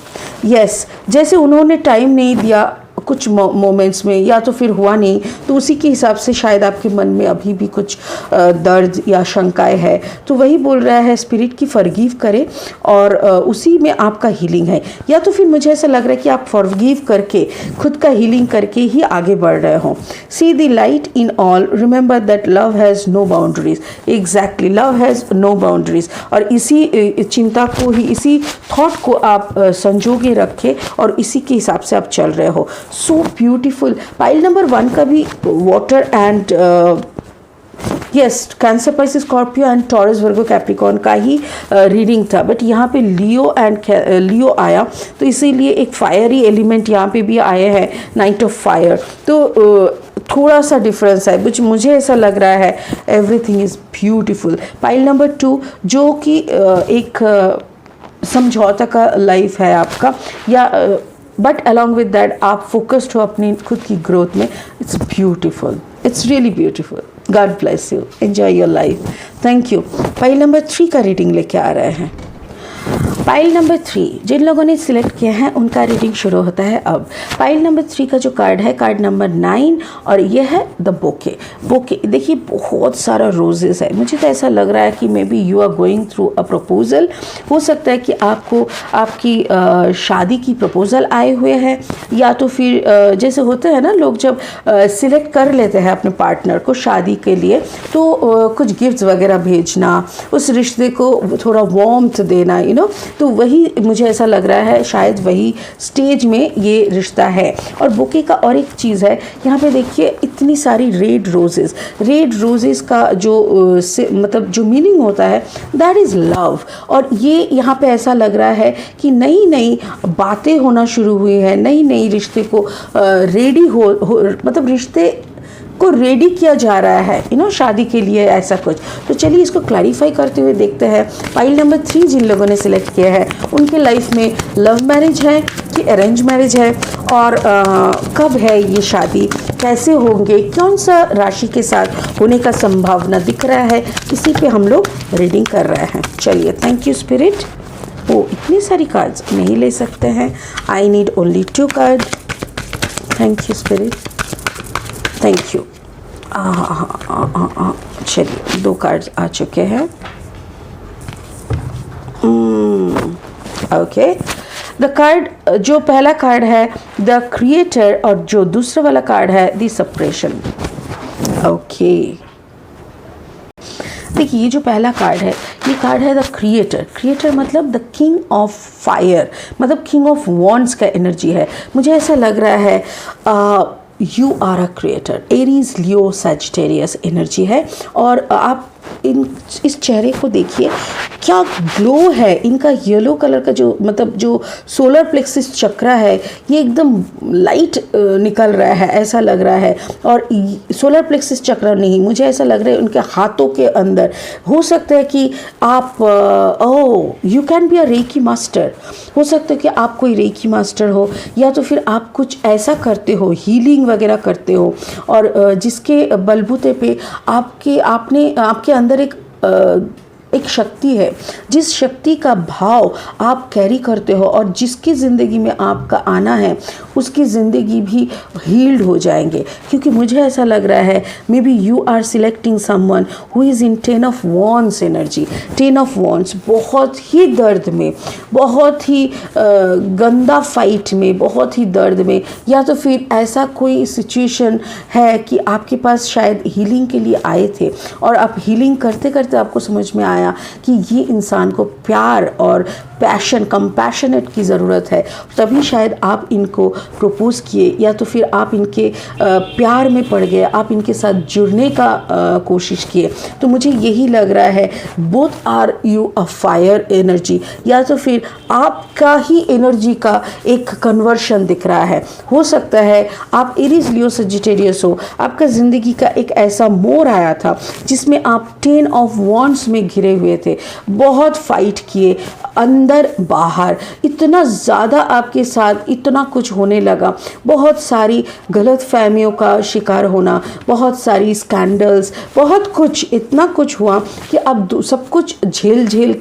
Yes, जैसे उन्होंने टाइम नहीं दिया कुछ मोमेंट्स में, या तो फिर हुआ नहीं, तो उसी के हिसाब से शायद आपके मन में अभी भी कुछ दर्द या शंकाएं है, तो वही बोल रहा है स्पिरिट की फॉरगिव करें और उसी में आपका हीलिंग है। या तो फिर मुझे ऐसा लग रहा है कि आप फॉरगिव करके, खुद का हीलिंग करके ही आगे बढ़ रहे हो। See the light in all, remember that love has no boundaries. Exactly, love has no boundaries. और इसी चिंता को ही, इसी थॉट को आप संजोगे रखे और इसी के हिसाब से आप चल रहे हो। So beautiful. पाइल नंबर 1 का भी water and yes, cancer, Pisces, Scorpio and Taurus, Virgo, Capricorn का ही रीडिंग था, बट यहाँ पे लियो आया, तो इसीलिए एक फायरी एलिमेंट यहाँ पे भी आए हैं, नाइट ऑफ फायर। तो थोड़ा सा डिफरेंस है, कुछ मुझे ऐसा लग रहा है everything is beautiful. Pile number 2 जो कि एक समझौता का लाइफ है आपका, या बट अलॉन्ग विद दैट आप फोकस्ड हो अपनी खुद की ग्रोथ में। It's beautiful, it's really beautiful. God bless you, enjoy your life. Thank you. Pile number 3 का रीडिंग लेके आ रहे हैं। पाइल नंबर 3 जिन लोगों ने सिलेक्ट किया है उनका रीडिंग शुरू होता है अब। पाइल नंबर 3 का जो कार्ड है, कार्ड नंबर 9, और ये है द बोके। बोके देखिए, बहुत सारा रोजेस है। मुझे तो ऐसा लग रहा है कि maybe you are going through a proposal. हो सकता है कि आपको आपकी शादी की प्रपोजल आए हुए हैं, या तो फिर जैसे होते हैं ना लोग जब सिलेक्ट कर लेते हैं अपने पार्टनर को शादी के लिए, तो कुछ गिफ्ट्स वगैरह भेजना, उस रिश्ते को थोड़ा वार्मथ देना, तो वही मुझे ऐसा लग रहा है, शायद वही स्टेज में ये रिश्ता है। और बुके का और एक चीज़ है, यहाँ पे देखिए इतनी सारी रेड रोजेस का जो मतलब जो मीनिंग होता है, दैट इज़ लव। और ये यहाँ पे ऐसा लग रहा है कि नई नई बातें होना शुरू हुई है, नई रिश्ते को रेडी हो मतलब रिश्ते को रेडी किया जा रहा है शादी के लिए, ऐसा कुछ। तो चलिए इसको क्लैरिफाई करते हुए देखते हैं। पाइल नंबर 3 जिन लोगों ने सिलेक्ट किया है उनके लाइफ में लव मैरिज है कि अरेंज मैरिज है, और कब है ये शादी, कैसे होंगे, कौन सा राशि के साथ होने का संभावना दिख रहा है, इसी पे हम लोग रीडिंग कर रहे हैं। चलिए, थैंक यू स्पिरिट। इतनी सारी कार्ड्स नहीं ले सकते हैं, I need only 2 card. Thank you spirit, thank you. चलिए 2 कार्ड्स आ चुके हैं। ओके, द कार्ड, जो पहला कार्ड है द क्रिएटर, और जो दूसरा वाला कार्ड है द सप्रेशन। ओके, देखिए ये जो पहला कार्ड है, ये कार्ड है द क्रिएटर मतलब द किंग ऑफ फायर, मतलब किंग ऑफ वॉन्ड्स का एनर्जी है। मुझे ऐसा लग रहा है you are a creator, Aries, Leo, Sagittarius energy है। और आप इस चेहरे को देखिए, क्या ग्लो है इनका, येलो कलर का जो मतलब जो सोलर प्लेक्सिस चक्रा है, ये एकदम लाइट निकल रहा है, ऐसा लग रहा है। और सोलर प्लेक्सिस चक्रा नहीं, मुझे ऐसा लग रहा है उनके हाथों के अंदर। हो सकता है कि आप you can be a reiki master, हो सकता है कि आप कोई रेकी मास्टर हो, या तो फिर आप कुछ ऐसा करते हो, हीलिंग वगैरह करते हो, और जिसके बलबूते पे आपके अंदर एक शक्ति है, जिस शक्ति का भाव आप कैरी करते हो, और जिसकी ज़िंदगी में आपका आना है उसकी ज़िंदगी भी हील्ड हो जाएंगे। क्योंकि मुझे ऐसा लग रहा है maybe you are selecting someone who is in 10 of wands energy. 10 of wands, बहुत ही दर्द में, बहुत ही गंदा फाइट में, बहुत ही दर्द में, या तो फिर ऐसा कोई सिचुएशन है कि आपके पास शायद हीलिंग के लिए आए थे, और आप हीलिंग करते करते आपको समझ में आया कि ये इंसान को प्यार और पैशन, कंपैशनेट की ज़रूरत है, तभी शायद आप इनको प्रपोज़ किए, या तो फिर आप इनके प्यार में पड़ गए, आप इनके साथ जुड़ने का कोशिश किए। तो मुझे यही लग रहा है both are you a fire energy, या तो फिर आपका ही एनर्जी का एक कन्वर्शन दिख रहा है। हो सकता है आप एरीज, लियो, सजिटेरियस हो, आपका ज़िंदगी का एक ऐसा मोड़ आया था जिसमें आप 10 ऑफ वॉन्ड्स में घिरे हुए थे, बहुत फाइट किए अंदर बाहर, इतना ज़्यादा आपके साथ इतना कुछ होने लगा, बहुत सारी गलत फहमियों का शिकार होना, बहुत सारी स्कैंडल्स, बहुत कुछ, इतना कुछ हुआ कि अब सब कुछ झेल झेल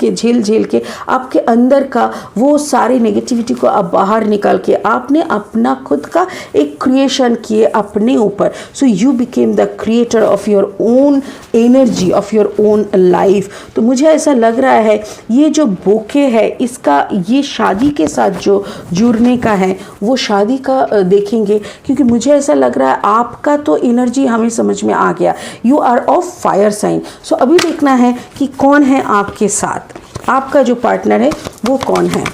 के आपके अंदर का वो सारी नेगेटिविटी को आप बाहर निकाल के आपने अपना खुद का एक क्रिएशन किए अपने ऊपर। So you became the creator of your own energy, of your own life. तो मुझे ऐसा लग रहा है ये जो बोके है, इसका ये शादी के साथ जो जुड़ने का है वो शादी का देखेंगे, क्योंकि मुझे ऐसा लग रहा है आपका तो एनर्जी हमें समझ में आ गया, you are of fire sign. So अभी देखना है कि कौन है आपके साथ, आपका जो पार्टनर है वो कौन है।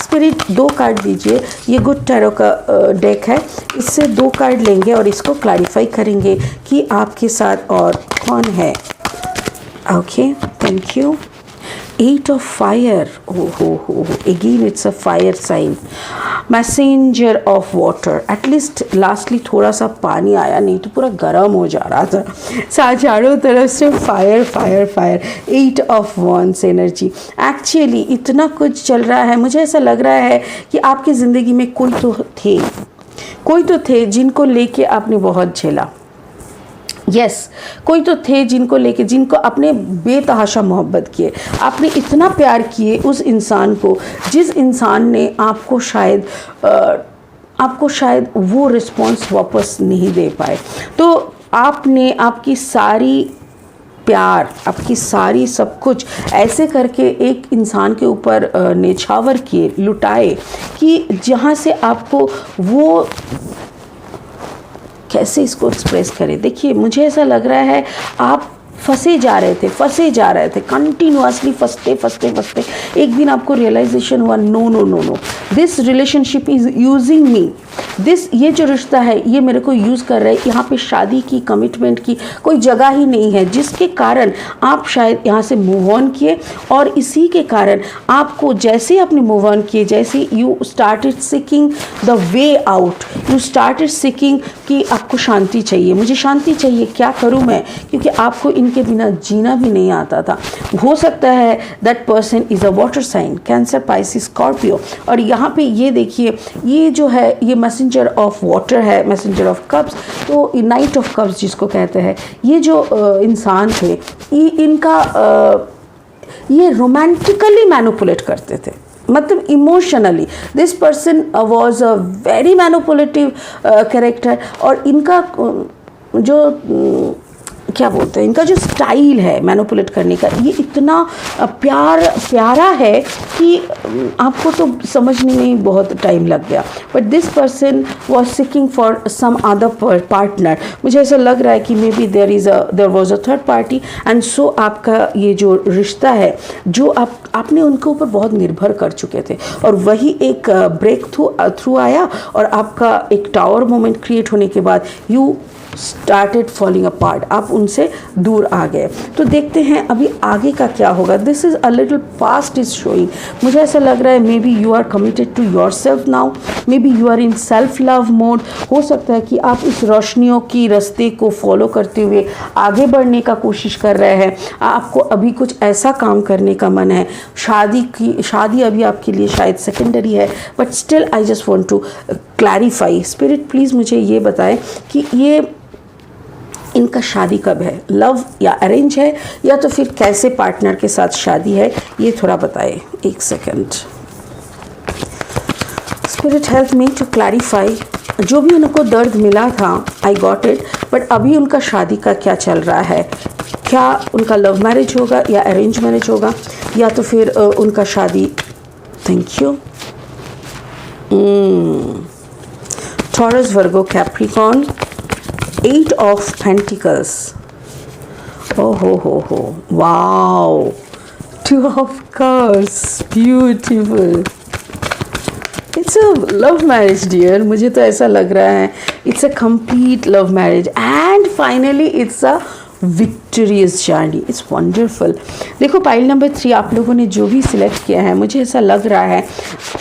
स्पिरिट 2 कार्ड दीजिए, ये गुड टैरो का डेक है, इससे 2 कार्ड लेंगे और इसको क्लैरिफाई करेंगे कि आपके साथ और कौन है। Okay, thank you. 8 of fire, oh, again it's a fire sign, messenger of water, at least lastly थोड़ा सा पानी आया, नहीं तो पूरा गर्म हो जा रहा था, चारों तरफ से fire fire fire. 8 of wands energy, actually इतना कुछ चल रहा है, मुझे ऐसा लग रहा है कि आपकी ज़िंदगी में कोई तो थे जिनको लेके आपने बहुत झेला। यस, कोई तो थे जिनको लेके, जिनको आपने बेतहाशा मोहब्बत किए, आपने इतना प्यार किए उस इंसान को, जिस इंसान ने आपको शायद वो रिस्पॉन्स वापस नहीं दे पाए। तो आपने आपकी सारी प्यार, आपकी सारी सब कुछ ऐसे करके एक इंसान के ऊपर नेछावर किए, लुटाए, कि जहाँ से आपको वो, कैसे इसको एक्सप्रेस करें। देखिए मुझे ऐसा लग रहा है आप फंसे जा रहे थे कंटिन्यूअसली, फंसते एक दिन आपको रियलाइजेशन हुआ, no, this relationship is using me, ये जो रिश्ता है ये मेरे को यूज़ कर रहा है, यहाँ पे शादी की, कमिटमेंट की कोई जगह ही नहीं है, जिसके कारण आप शायद यहाँ से मूव ऑन किए। और इसी के कारण आपको जैसे आपने मूव ऑन किए, जैसे you started seeking the way out, you started seeking कि आपको शांति चाहिए, मुझे शांति चाहिए, क्या करूँ मैं, क्योंकि आपको इनके बिना जीना भी नहीं आता था। हो सकता है that person is a water sign, Cancer, Pisces, Scorpio. और यहाँ पे ये देखिए, ये जो है ये मैसेंजर ऑफ वाटर है, मैसेंजर ऑफ कप्स, तो नाइट ऑफ कप्स जिसको कहते हैं, ये जो इंसान थे, ये रोमांटिकली मैनिपुलेट करते थे, मतलब emotionally this person was a very manipulative character. और इनका जो क्या बोलते हैं, इनका जो स्टाइल है मैनिपुलेट करने का, ये इतना प्यारा है कि आपको तो समझने में बहुत टाइम लग गया। But this person was seeking for some other partner. मुझे ऐसा लग रहा है कि maybe there was a third party, and so आपका ये जो रिश्ता है, जो आपने उनके ऊपर बहुत निर्भर कर चुके थे, और वही एक ब्रेक थ्रू आया, और आपका एक टावर मोमेंट क्रिएट होने के बाद यू स्टार्टेड फॉलिंग अपार्ट, आप उनसे दूर आ गए। तो देखते हैं अभी आगे का क्या होगा। This is a little past is showing, मुझे ऐसा लग रहा है maybe you are committed to your self now, maybe you are in self love mode. हो सकता है कि आप इस रोशनियों की रास्ते को फॉलो करते हुए आगे बढ़ने का कोशिश कर रहे हैं, आपको अभी कुछ ऐसा काम करने का मन है। शादी अभी आपके लिए शायद सेकेंडरी है, but still I just want to clarify. Spirit please मुझे ये बताएं कि ये इनका शादी कब है, लव या अरेंज है, या तो फिर कैसे पार्टनर के साथ शादी है, ये थोड़ा बताएं। एक second, spirit help me to clarify. जो भी उनको दर्द मिला था आई गॉट इट, बट अभी उनका शादी का क्या चल रहा है, क्या उनका लव मैरिज होगा या अरेंज मैरिज होगा, या तो फिर उनका शादी। Thank you. Taurus, Virgo, Capricorn, 8 of Pentacles. Oh ho, wow, Two of Cups, beautiful. It's a love marriage, dear. मुझे तो ऐसा लग रहा है. It's a complete love marriage, and finally, it's a victorious journey. It's wonderful. देखो pile number 3 आप लोगों ने जो भी सिलेक्ट किया है, मुझे ऐसा लग रहा है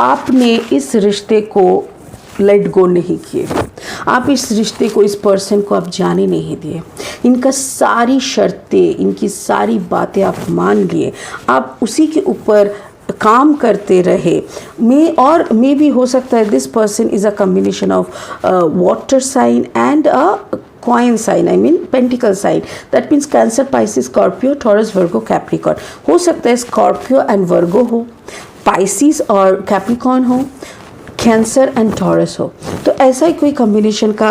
आपने इस रिश्ते को लेट गो नहीं किए. आप इस रिश्ते को, इस पर्सन को आप जाने नहीं दिए. इनका सारी शर्तें, इनकी सारी बातें आप मान लिए. आप उसी के ऊपर काम करते रहे. मे भी हो सकता है this person is a combination of water sign and a coin sign, I mean pentacle sign. That means Cancer, Pisces, Scorpio, Taurus, Virgo, Capricorn. हो सकता है स्कॉर्पियो एंड वर्गो हो, पाइसिस और कैप्रिकॉर्न हो, कैंसर एंड टॉरस हो. तो ऐसा ही कोई कम्बिनेशन का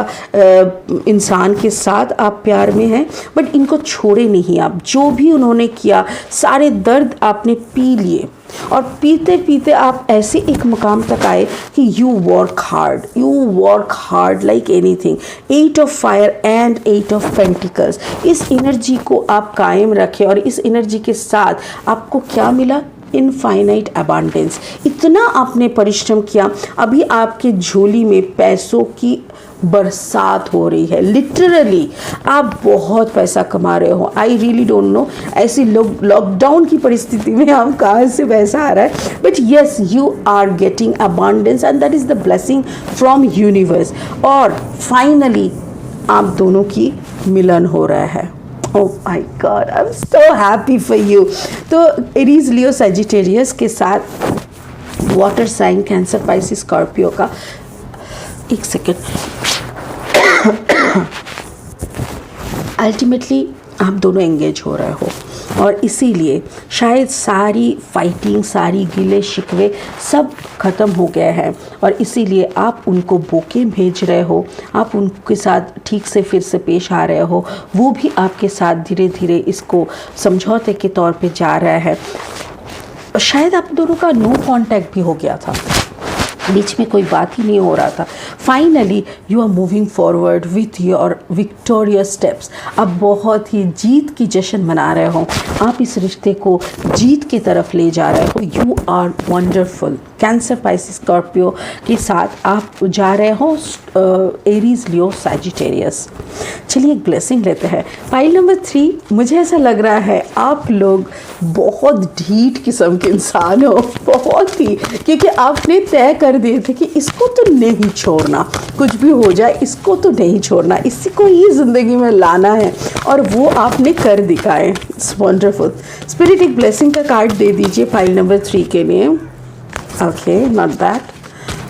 इंसान के साथ आप प्यार में हैं. बट इनको छोड़े नहीं आप. जो भी उन्होंने किया, सारे दर्द आपने पी लिए, और पीते पीते आप ऐसे एक मुकाम तक आए कि you work hard like anything. 8 of fire and 8 of pentacles. इस एनर्जी को आप कायम रखें, और इस एनर्जी के साथ आपको क्या मिला? Infinite abundance. इतना आपने परिश्रम किया, अभी आपके झोली में पैसों की बरसात हो रही है. लिटरली आप बहुत पैसा कमा रहे हो. आई रियली डोंट नो ऐसी लॉकडाउन की परिस्थिति में आप कहाँ से पैसा आ रहा है. But yes, you are getting abundance and that is the blessing from universe. और फाइनली आप दोनों की मिलन हो रहा है. Oh my God, I'm so happy for you. तो एरीज, लियो, सजिटेरियस के साथ water sign, Cancer, Pisces, Scorpio का, एक सेकेंड, अल्टीमेटली आप दोनों एंगेज हो रहे हो. और इसीलिए शायद सारी फाइटिंग, सारी गिले शिकवे सब ख़त्म हो गए हैं, और इसीलिए आप उनको बोके भेज रहे हो. आप उनके साथ ठीक से फिर से पेश आ रहे हो. वो भी आपके साथ धीरे धीरे इसको समझौते के तौर पे जा रहा है. शायद आप दोनों का नो कांटेक्ट भी हो गया था, बीच में कोई बात ही नहीं हो रहा था. Finally you are moving forward with your victorious steps. अब बहुत ही जीत की जश्न मना रहे हो. आप इस रिश्ते को जीत की तरफ ले जा रहे हो. You are wonderful. Cancer, Pisces, Scorpio के साथ आप जा रहे हो एरीज, लियो, सजिटेरियस. चलिए एक ब्लेसिंग लेते हैं. पाइल नंबर 3, मुझे ऐसा लग रहा है आप लोग बहुत ढीठ किस्म के इंसान हो, बहुत ही, क्योंकि आपने तय कर दिए थे कि इसको तो नहीं छोड़ना, कुछ भी हो जाए इसको तो नहीं छोड़ना, इसी को ही ज़िंदगी में लाना है, और वो आपने कर दिखाए. It's wonderful. स्पिरिट एक ब्लेसिंग का कार्ड दे दीजिए पाइल नंबर 3 के लिए. Okay, not that.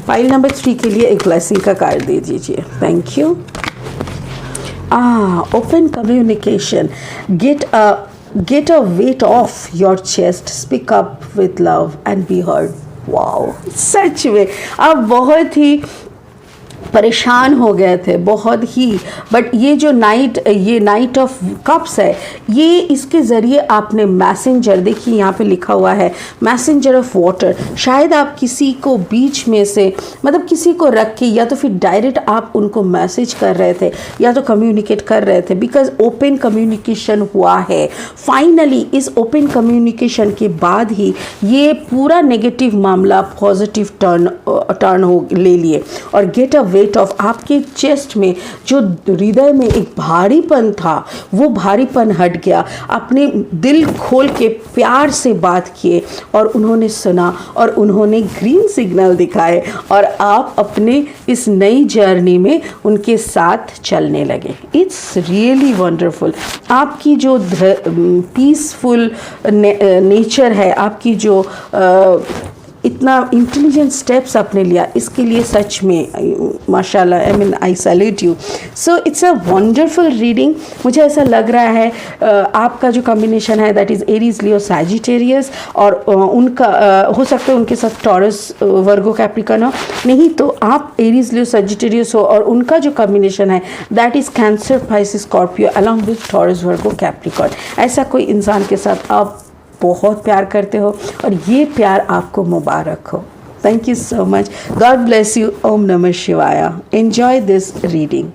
Pile number 3 के लिए एक ब्लेसिंग का कार्ड दे दीजिए. Thank you. Open communication. Get a weight off your chest. Speak up with love and be heard. Wow, सच में आप बहुत ही परेशान हो गए थे, बहुत ही. बट ये जो नाइट ऑफ कप्स है, ये इसके ज़रिए आपने मैसेंजर, देखिए यहाँ पे लिखा हुआ है मैसेंजर ऑफ वाटर. शायद आप किसी को बीच में से, मतलब किसी को रख के, या तो फिर डायरेक्ट आप उनको मैसेज कर रहे थे, या तो कम्युनिकेट कर रहे थे, बिकॉज ओपन कम्युनिकेशन हुआ है. फाइनली इस ओपन कम्युनिकेशन के बाद ही ये पूरा नेगेटिव मामला पॉजिटिव टर्न हो ले लिए. और गेट अ वेट ऑफ, आपके चेस्ट में जो हृदय में एक भारीपन था, वो भारीपन हट गया. आपने दिल खोल के प्यार से बात किए, और उन्होंने सुना, और उन्होंने ग्रीन सिग्नल दिखाए, और आप अपने इस नई जर्नी में उनके साथ चलने लगे. It's really wonderful. आपकी जो पीसफुल नेचर है, आपकी जो इतना इंटेलिजेंट स्टेप्स आपने लिया, इसके लिए सच में माशाल्लाह, I mean I salute you. So it's a wonderful reading. मुझे ऐसा लग रहा है आपका जो कॉम्बिनेशन है that is Aries, Leo, Sagittarius, और उनका हो सकता है उनके साथ टॉरस, वर्गो, कैप्रिकॉर्न हो. नहीं तो आप एरीज, लियो, सैजिटेरियस हो, और उनका जो कॉम्बिनेशन है that is cancer, Pisces, Scorpio along with taurus, Virgo, Capricorn. ऐसा कोई इंसान के साथ आप बहुत प्यार करते हो, और ये प्यार आपको मुबारक हो. Thank you so much. God bless you. ओम नमः शिवाय. Enjoy this reading.